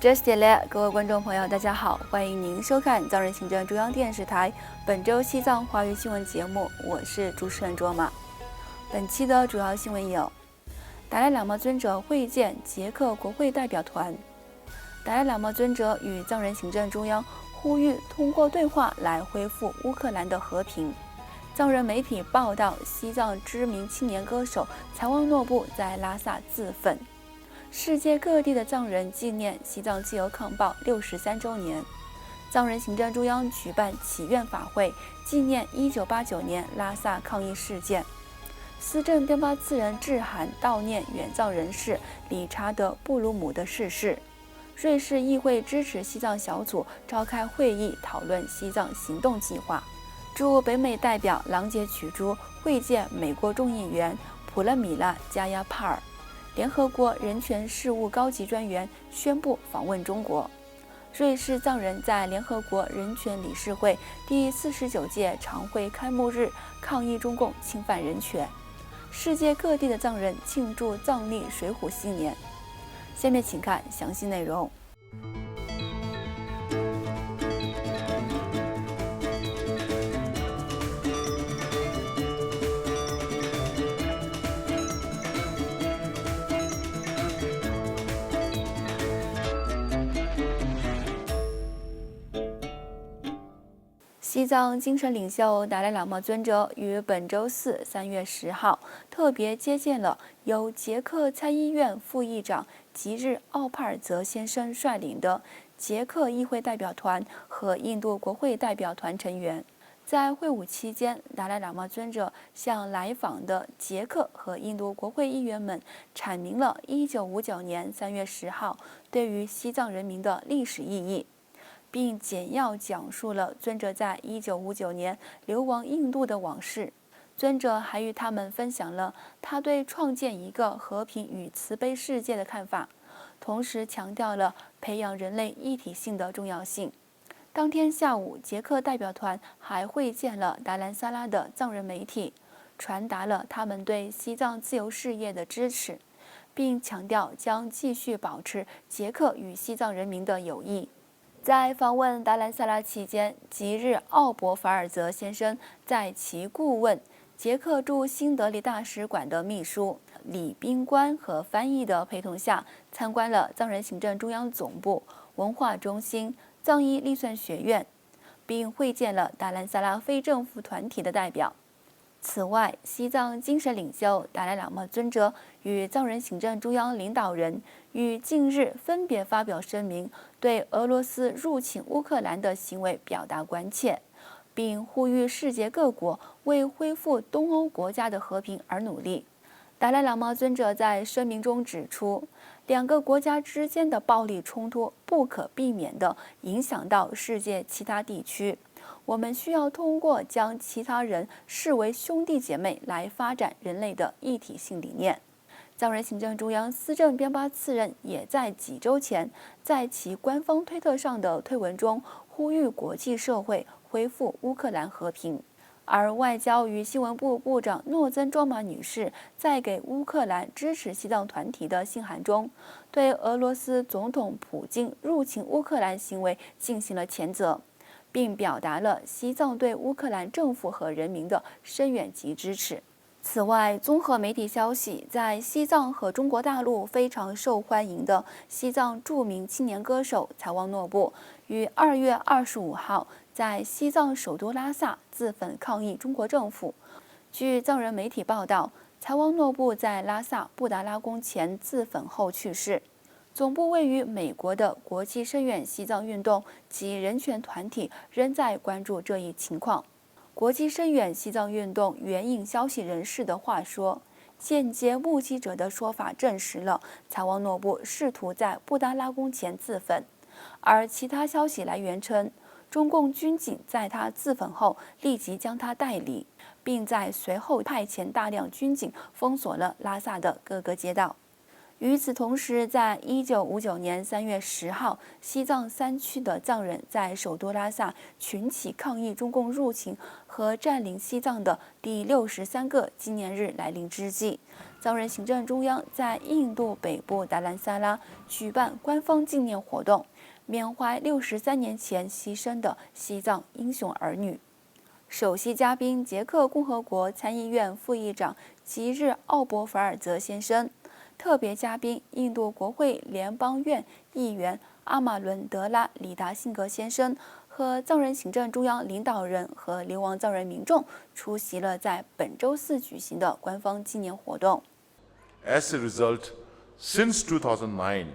这是嘞，各位观众朋友，大家好，欢迎您收看藏人行政中央电视台本周西藏华语新闻节目，我是主持人卓玛。本期的主要新闻有：达赖喇嘛尊者会见捷克国会代表团；达赖喇嘛尊者与藏人行政中央呼吁通过对话来恢复乌克兰的和平；藏人媒体报道，西藏知名青年歌手采旺诺布在拉萨自焚。世界各地的藏人纪念西藏自由抗暴63周年，藏人行政中央举办祈愿法会，纪念1989年拉萨抗议事件。司政颁发次人致函悼念远藏人士理查德·布鲁姆的逝世。瑞士议会支持西藏小组召开会议，讨论西藏行动计划。驻北美代表郎杰曲珠会见美国众议员普勒米拉·加亚帕尔。联合国人权事务高级专员宣布访问中国。瑞士藏人在联合国人权理事会第49届常会开幕日抗议中共侵犯人权。世界各地的藏人庆祝藏历水虎新年。下面请看详细内容。西藏精神领袖达赖喇嘛尊者于本周四3月10号特别接见了由捷克参议院副议长吉日奥帕尔泽先生率领的捷克议会代表团和印度国会代表团成员。在会晤期间，达赖喇嘛尊者向来访的捷克和印度国会议员们阐明了1959年3月10号对于西藏人民的历史意义，并简要讲述了尊者在1959年流亡印度的往事。尊者还与他们分享了他对创建一个和平与慈悲世界的看法，同时强调了培养人类一体性的重要性。当天下午，捷克代表团还会见了达兰萨拉的藏人媒体，传达了他们对西藏自由事业的支持，并强调将继续保持捷克与西藏人民的友谊。在访问达兰萨拉期间，吉日奥伯法尔泽先生在其顾问捷克驻新德里大使馆的秘书李宾官和翻译的陪同下，参观了藏人行政中央总部、文化中心、藏医历算学院，并会见了达兰萨拉非政府团体的代表。此外，西藏精神领袖达赖喇嘛尊者与藏人行政中央领导人于近日分别发表声明，对俄罗斯入侵乌克兰的行为表达关切，并呼吁世界各国为恢复东欧国家的和平而努力。达赖喇嘛尊者在声明中指出，两个国家之间的暴力冲突不可避免地影响到世界其他地区。我们需要通过将其他人视为兄弟姐妹来发展人类的一体性理念。藏人行政中央司政编发次人也在几周前在其官方推特上的推文中呼吁国际社会恢复乌克兰和平。而外交与新闻部部长诺增庄玛女士在给乌克兰支持西藏团体的信函中，对俄罗斯总统普京入侵乌克兰行为进行了谴责，并表达了西藏对乌克兰政府和人民的深远及支持。此外，综合媒体消息，在西藏和中国大陆非常受欢迎的西藏著名青年歌手采旺诺布于2月25号在西藏首都拉萨自焚抗议中国政府。据藏人媒体报道，采旺诺布在拉萨布达拉宫前自焚后去世。总部位于美国的国际深远西藏运动及人权团体仍在关注这一情况。国际深远西藏运动援引消息人士的话说，间接目击者的说法证实了采旺诺布试图在布达拉宫前自焚，而其他消息来源称，中共军警在他自焚后立即将他带离，并在随后派遣大量军警封锁了拉萨的各个街道。与此同时，在1959年3月10号，西藏3区的藏人在首都拉萨群起抗议中共入侵和占领西藏的第63个纪念日来临之际，藏人行政中央在印度北部达兰萨拉举办官方纪念活动，缅怀63年前牺牲的西藏英雄儿女。首席嘉宾捷克共和国参议院副议长吉日·奥伯法尔泽先生，特别嘉宾印度国会联邦院议员阿马伦德拉里达辛格先生和藏人行政中央领导人和流亡藏人民众出席了在本周四举行的官方纪念活动。As a result, since 2009,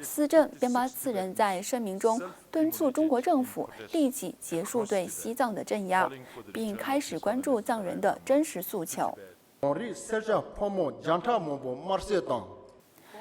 司政边巴次人在声明中敦促中国政府立即结束对西藏的镇压，并开始关注藏人的真实诉求。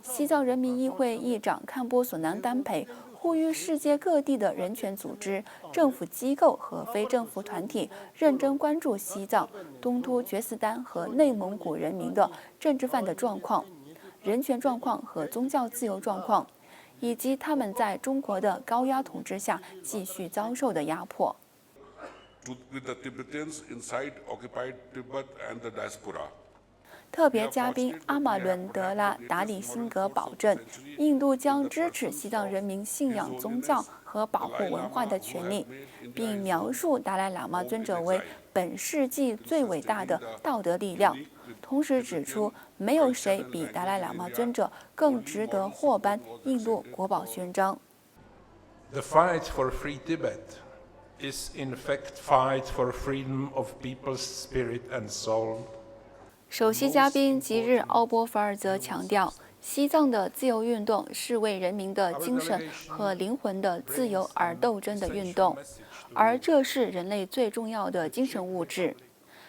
西藏人民议会议长堪波索南丹培呼吁世界各地的人权组织、政府机构和非政府团体认真关注西藏、东突厥斯丹和内蒙古人民的政治犯的状况、人权状况和宗教自由状况，以及他们在中国的高压统治下继续遭受的压迫。特别嘉宾阿马伦德拉达里辛格保证，印度将支持西藏人民信仰宗教和保护文化的权利，并描述达赖喇嘛尊者为本世纪最伟大的道德力量。同时指出，没有谁比达赖喇嘛尊者更值得获颁印度国宝勋章。The fight for free Tibet is in fact fight for freedom of people's spirit and soul. 首席嘉宾吉日·奥波法尔泽强调，西藏的自由运动是为人民的精神和灵魂的自由而斗争的运动，而这是人类最重要的精神物质。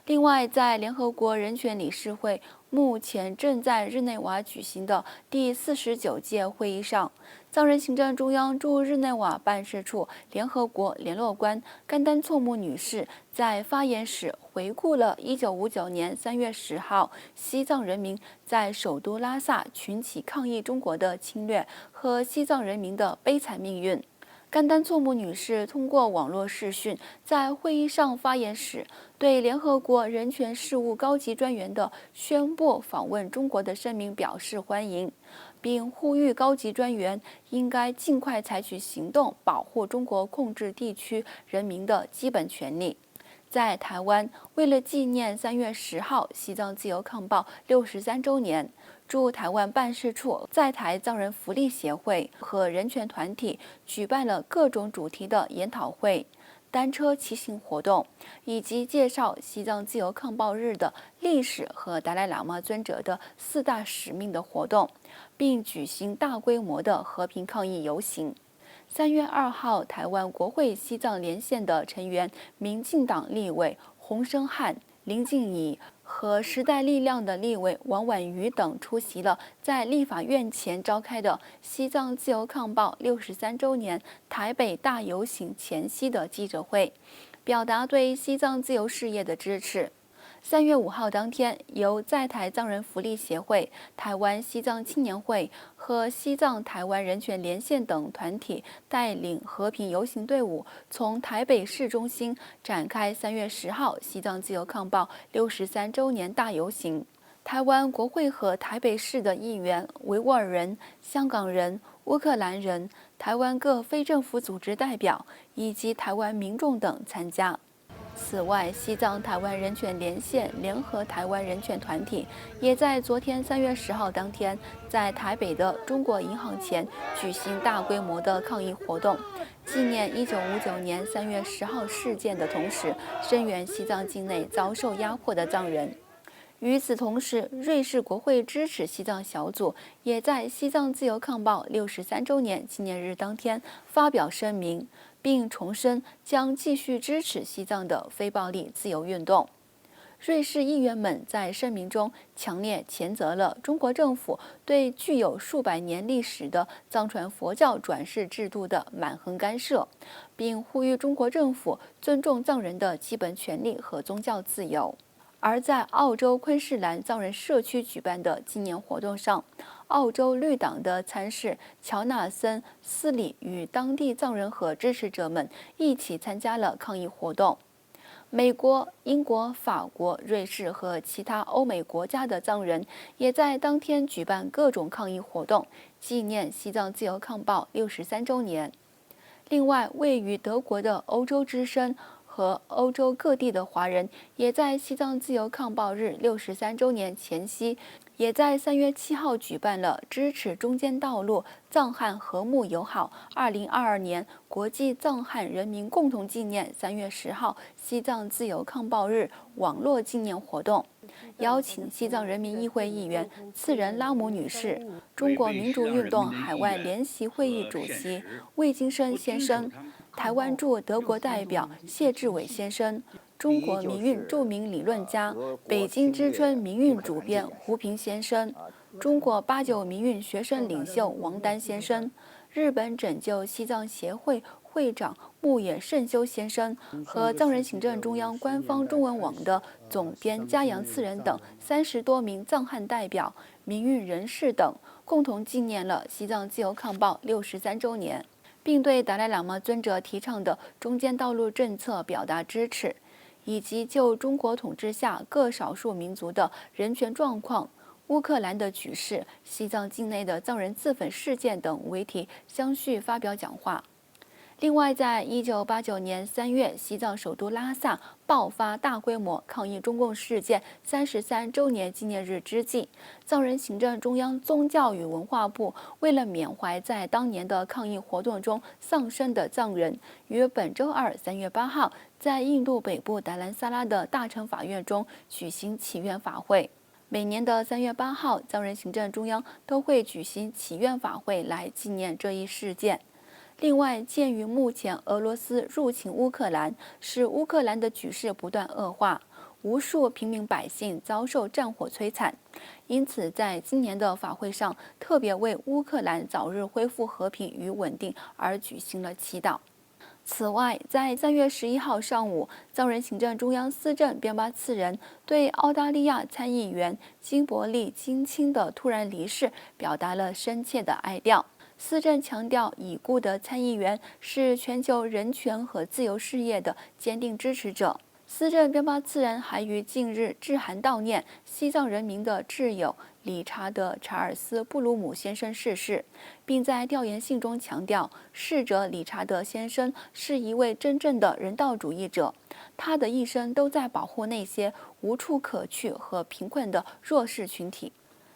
另外，在联合国人权理事会目前正在日内瓦举行的第49届会议上，藏人行政中央驻日内瓦办事处联合国联络官甘丹措木女士在发言时回顾了1959年3月10号西藏人民在首都拉萨群起抗议中国的侵略和西藏人民的悲惨命运。甘丹措木女士通过网络视讯在会议上发言时，对联合国人权事务高级专员的宣布访问中国的声明表示欢迎，并呼吁高级专员应该尽快采取行动，保护中国控制地区人民的基本权利。在台湾，为了纪念3月10号西藏自由抗暴63周年，驻台湾办事处在台藏人福利协会和人权团体举办了各种主题的研讨会、单车骑行活动，以及介绍西藏自由抗暴日的历史和达赖喇嘛尊者的4大使命的活动，并举行大规模的和平抗议游行。3月2号，台湾国会西藏连线的成员民进党立委洪胜汉、林静怡和时代力量的立委王婉瑜等出席了在立法院前召开的西藏自由抗暴63周年台北大游行前夕的记者会，表达对西藏自由事业的支持。3月5号当天，由在台藏人福利协会、台湾西藏青年会和西藏台湾人权连线等团体带领和平游行队伍，从台北市中心展开3月10号西藏自由抗暴63周年大游行。台湾国会和台北市的议员、维吾尔人、香港人、乌克兰人、台湾各非政府组织代表以及台湾民众等参加。此外，西藏台湾人权连线联合台湾人权团体也在昨天3月10号当天，在台北的中国银行前举行大规模的抗议活动，纪念1959年3月10号事件的同时，声援西藏境内遭受压迫的藏人。与此同时，瑞士国会支持西藏小组也在西藏自由抗暴63周年纪念日当天发表声明，并重申将继续支持西藏的非暴力自由运动。瑞士议员们在声明中强烈谴责了中国政府对具有数百年历史的藏传佛教转世制度的蛮横干涉，并呼吁中国政府尊重藏人的基本权利和宗教自由。而在澳洲昆士兰藏人社区举办的纪念活动上，澳洲绿党的参事乔纳森·斯里与当地藏人和支持者们一起参加了抗议活动。美国、英国、法国、瑞士和其他欧美国家的藏人也在当天举办各种抗议活动，纪念西藏自由抗暴63周年。另外，位于德国的欧洲之声和欧洲各地的华人也在西藏自由抗暴日63周年前夕，也在3月7号举办了支持中间道路藏汉和睦友好2022年国际藏汉人民共同纪念3月10号西藏自由抗暴日网络纪念活动，邀请西藏人民议会议员次仁拉姆女士、中国民主运动海外联席会议主席魏金生先生、台湾驻德国代表谢志伟先生、中国民运著名理论家、北京之春民运主编胡平先生、中国89民运学生领袖王丹先生、日本拯救西藏协会会长牧野胜修先生和藏人行政中央官方中文网的总编嘉阳次仁等30多名藏汉代表、民运人士等，共同纪念了西藏自由抗暴63周年，并对达赖喇嘛尊者提倡的中间道路政策表达支持，以及就中国统治下各少数民族的人权状况、乌克兰的局势、西藏境内的藏人自焚事件等为题相续发表讲话。另外，在1989年3月西藏首都拉萨爆发大规模抗议中共事件33周年纪念日之际，藏人行政中央宗教与文化部为了缅怀在当年的抗议活动中丧生的藏人，于本周二3月8号在印度北部达兰萨拉的大乘法院中举行祈愿法会。每年的3月8号，藏人行政中央都会举行祈愿法会来纪念这一事件。另外，鉴于目前俄罗斯入侵乌克兰，使乌克兰的局势不断恶化，无数平民百姓遭受战火摧残，因此在今年的法会上，特别为乌克兰早日恢复和平与稳定而举行了祈祷。此外，在3月11号上午，藏人行政中央司政边巴次仁对澳大利亚参议员金伯利金钦的突然离世表达了深切的哀悼。司政强调，已故的参议员是全球人权和自由事业的坚定支持者。司政边巴次仁还于近日致函悼念西藏人民的挚友理查德·查尔斯·布鲁姆先生逝世，并在调研信中强调，逝者理查德先生是一位真正的人道主义者，他的一生都在保护那些无处可去和贫困的弱势群体。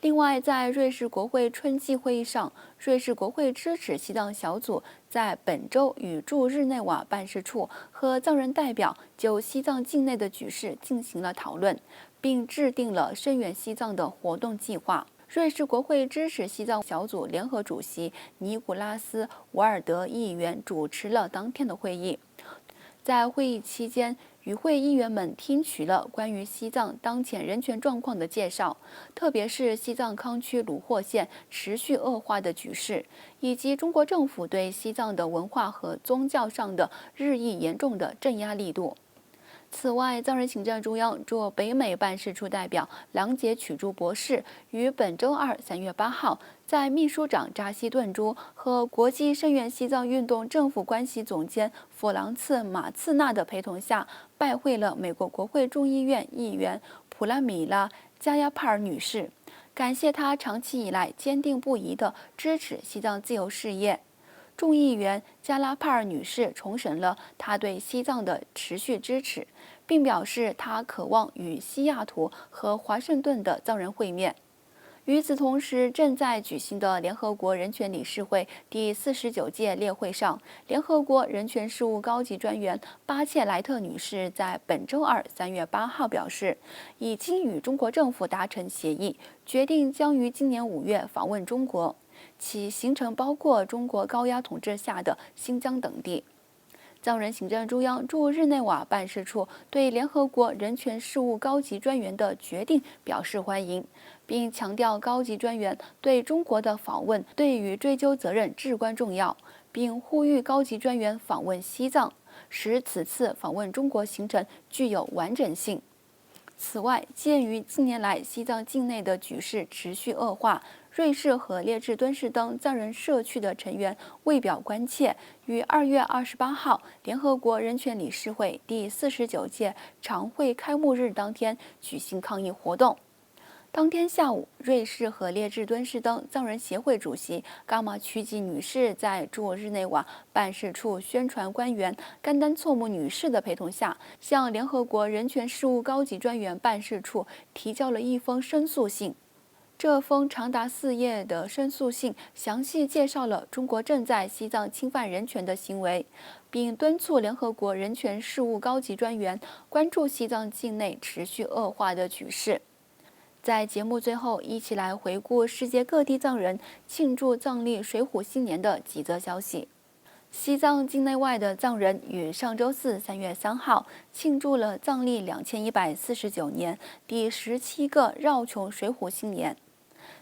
另外，在瑞士国会春季会议上，瑞士国会支持西藏小组在本周与驻日内瓦办事处和藏人代表就西藏境内的局势进行了讨论，并制定了声援西藏的活动计划。瑞士国会支持西藏小组联合主席尼古拉斯·瓦尔德议员主持了当天的会议。在会议期间，与会议员们听取了关于西藏当前人权状况的介绍，特别是西藏康区鲁霍县持续恶化的局势，以及中国政府对西藏的文化和宗教上的日益严重的镇压力度。此外，藏人行政中央驻北美办事处代表郎杰曲珠博士于本周二3月8号，在秘书长扎西顿珠和国际声援西藏运动政府关系总监弗朗茨·马茨纳的陪同下，拜会了美国国会众议院议员普拉米拉·加亚帕尔女士，感谢她长期以来坚定不移地支持西藏自由事业。众议员加拉帕尔女士重申了她对西藏的持续支持，并表示她渴望与西雅图和华盛顿的藏人会面。与此同时，正在举行的联合国人权理事会第49届例会上，联合国人权事务高级专员巴切莱特女士在本周二3月8号表示，已经与中国政府达成协议，决定将于今年5月访问中国，其行程包括中国高压统治下的新疆等地。藏人行政中央驻日内瓦办事处对联合国人权事务高级专员的决定表示欢迎，并强调高级专员对中国的访问对于追究责任至关重要，并呼吁高级专员访问西藏，使此次访问中国行程具有完整性。此外，鉴于近年来西藏境内的局势持续恶化，瑞士和列治敦士登藏人社区的成员为表关切，于2月28号联合国人权理事会第49届常会开幕日当天举行抗议活动。当天下午，瑞士和列治敦士登藏人协会主席伽马曲吉女士在驻日内瓦办事处宣传官员甘丹措姆女士的陪同下，向联合国人权事务高级专员办事处提交了一封申诉信。这封长达4页的申诉信详细介绍了中国正在西藏侵犯人权的行为，并敦促联合国人权事务高级专员关注西藏境内持续恶化的局势。在节目最后，一起来回顾世界各地藏人庆祝藏历水虎新年的几则消息。西藏境内外的藏人于上周四3月3号庆祝了藏历2149年第17个绕琼水虎新年。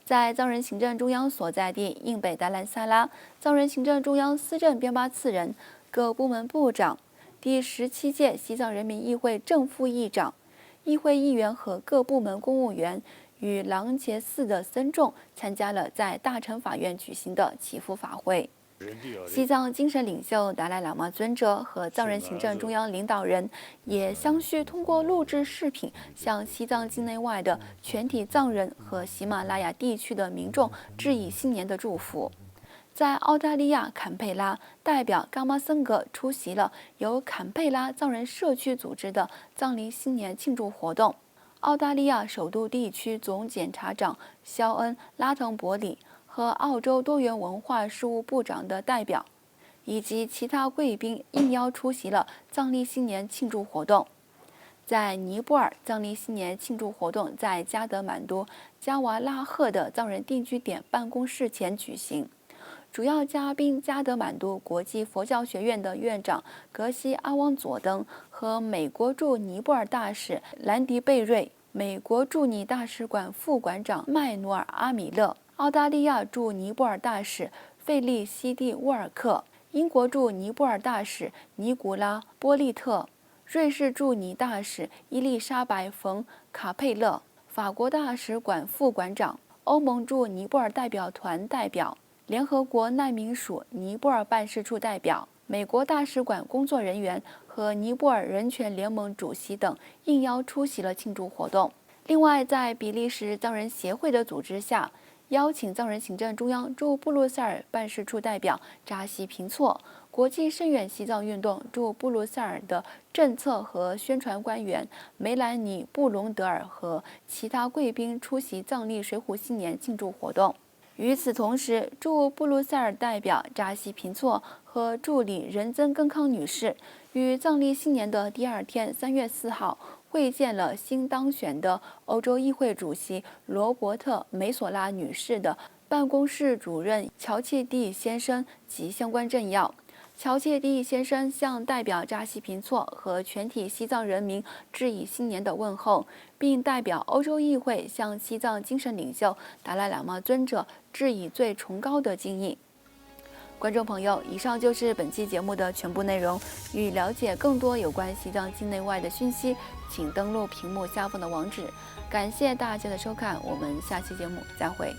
在藏人行政中央所在地印北达兰萨拉，藏人行政中央司政编巴次人、各部门部长、第17届西藏人民议会正副议长、议会议员和各部门公务员与琅茄寺的僧众参加了在大乘法院举行的祈福法会。西藏精神领袖达赖喇嘛尊者和藏人行政中央领导人也相续通过录制视频向西藏境内外的全体藏人和喜马拉雅地区的民众致以新年的祝福。在澳大利亚坎佩拉，代表伽马森格出席了由坎佩拉藏人社区组织的藏历新年庆祝活动。澳大利亚首都地区总检察长肖恩·拉滕伯里和澳洲多元文化事务部长的代表，以及其他贵宾应邀出席了藏历新年庆祝活动。在尼泊尔，藏历新年庆祝活动在加德满都加瓦拉赫的藏人定居点办公室前举行。主要嘉宾加德满都国际佛教学院的院长格西阿旺佐登和美国驻尼泊尔大使兰迪贝瑞、美国驻尼大使馆副馆长麦努尔阿米勒、澳大利亚驻尼泊尔大使费利西蒂沃尔克、英国驻尼泊尔大使尼古拉波利特、瑞士驻尼大使伊丽莎白冯卡佩勒、法国大使馆副馆长、欧盟驻尼泊尔代表团代表、联合国难民署尼泊尔办事处代表、美国大使馆工作人员和尼泊尔人权联盟主席等应邀出席了庆祝活动。另外，在比利时藏人协会的组织下，邀请藏人行政中央驻布鲁塞尔办事处代表扎西平措、国际深远西藏运动驻布鲁塞尔的政策和宣传官员梅兰妮·布隆德尔和其他贵宾出席藏历水虎新年庆祝活动。与此同时，驻布鲁塞尔代表扎西平措和助理仁增根康女士于藏历新年的第2天3月4号会见了新当选的欧洲议会主席罗伯特·梅索拉女士的办公室主任乔切蒂先生及相关政要。乔切蒂先生向代表扎西平措和全体西藏人民致以新年的问候，并代表欧洲议会向西藏精神领袖达赖喇嘛尊者致以最崇高的敬意。观众朋友，以上就是本期节目的全部内容。欲了解更多有关西藏境内外的讯息，请登录屏幕下方的网址。感谢大家的收看，我们下期节目再会。